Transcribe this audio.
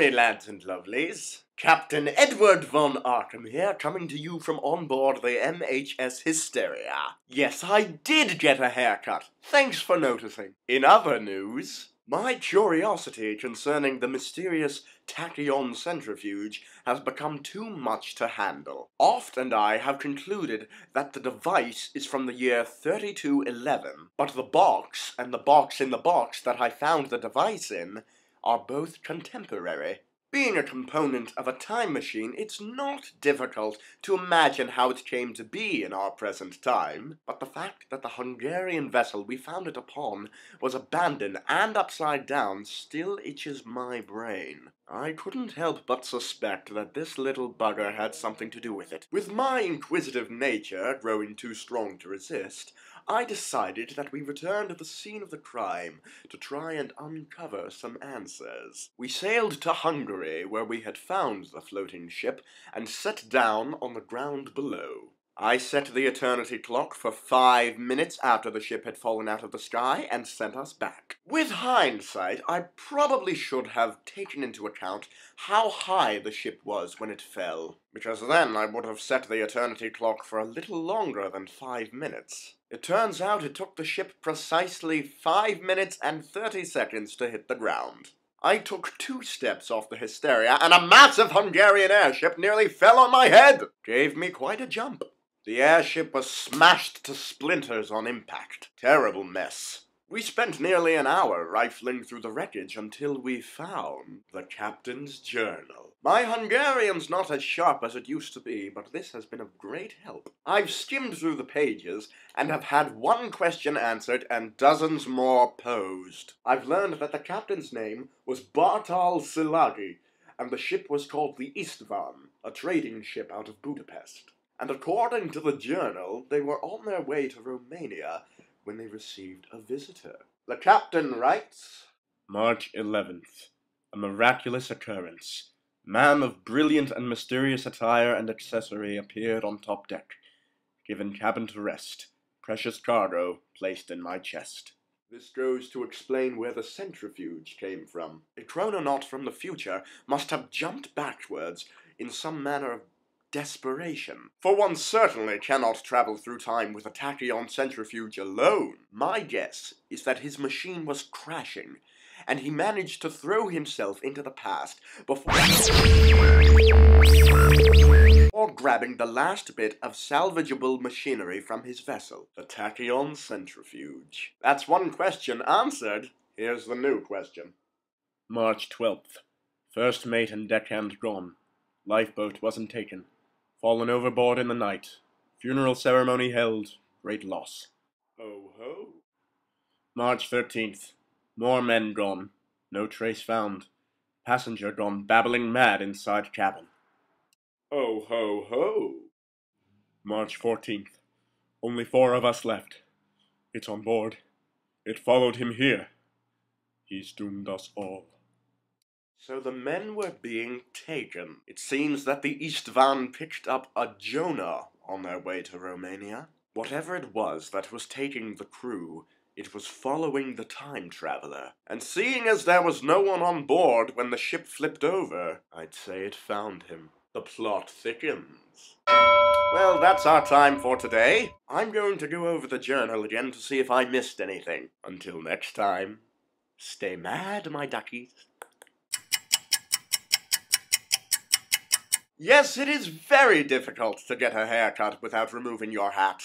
me, lads and lovelies. Captain Edward von Arkham here, coming to you from on board the MHS Hysteria. Yes, I did get a haircut. Thanks for noticing. In other news, my curiosity concerning the mysterious tachyon centrifuge has become too much to handle. Oft and I have concluded that the device is from the year 3211, but the box and the box in the box that I found the device in are both contemporary. Being a component of a time machine, it's not difficult to imagine how it came to be in our present time, but the fact that the Hungarian vessel we found it upon was abandoned and upside down still itches my brain. I couldn't help but suspect that this little bugger had something to do with it. With my inquisitive nature growing too strong to resist, I decided that we return to the scene of the crime to try and uncover some answers. We sailed to Hungary, where we had found the floating ship, and set down on the ground below. I set the eternity clock for 5 minutes after the ship had fallen out of the sky and sent us back. With hindsight, I probably should have taken into account how high the ship was when it fell, because then I would have set the eternity clock for a little longer than 5 minutes. It turns out it took the ship precisely 5 minutes and 30 seconds to hit the ground. I took 2 steps off the Hysteria, and a massive Hungarian airship nearly fell on my head. Gave me quite a jump. The airship was smashed to splinters on impact. Terrible mess. We spent nearly an hour rifling through the wreckage until we found the captain's journal. My Hungarian's not as sharp as it used to be, but this has been of great help. I've skimmed through the pages and have had 1 question answered and dozens more posed. I've learned that the captain's name was Bartal Szilágyi, and the ship was called the Istvan, a trading ship out of Budapest. And according to the journal, they were on their way to Romania when they received a visitor. The captain writes, March 11th. A miraculous occurrence. Man of brilliant and mysterious attire and accessory appeared on top deck. Given cabin to rest. Precious cargo placed in my chest. This goes to explain where the centrifuge came from. A chrononaut from the future must have jumped backwards in some manner of desperation. For one certainly cannot travel through time with a tachyon centrifuge alone. My guess is that his machine was crashing, and he managed to throw himself into the past before grabbing the last bit of salvageable machinery from his vessel, the tachyon centrifuge. That's 1 question answered. Here's the new question. March 12th. First mate and deckhand gone. Lifeboat wasn't taken. Fallen overboard in the night. Funeral ceremony held. Great loss. Ho ho. March 13th. More men gone. No trace found. Passenger gone babbling mad inside cabin. Ho ho ho. March 14th. Only 4 of us left. It's on board. It followed him here. He's doomed us all. So the men were being taken. It seems that the Istvan picked up a Jonah on their way to Romania. Whatever it was that was taking the crew, it was following the time traveler. And seeing as there was no one on board when the ship flipped over, I'd say it found him. The plot thickens. Well, that's our time for today. I'm going to go over the journal again to see if I missed anything. Until next time, stay mad, my duckies. Yes, it is very difficult to get a haircut without removing your hat.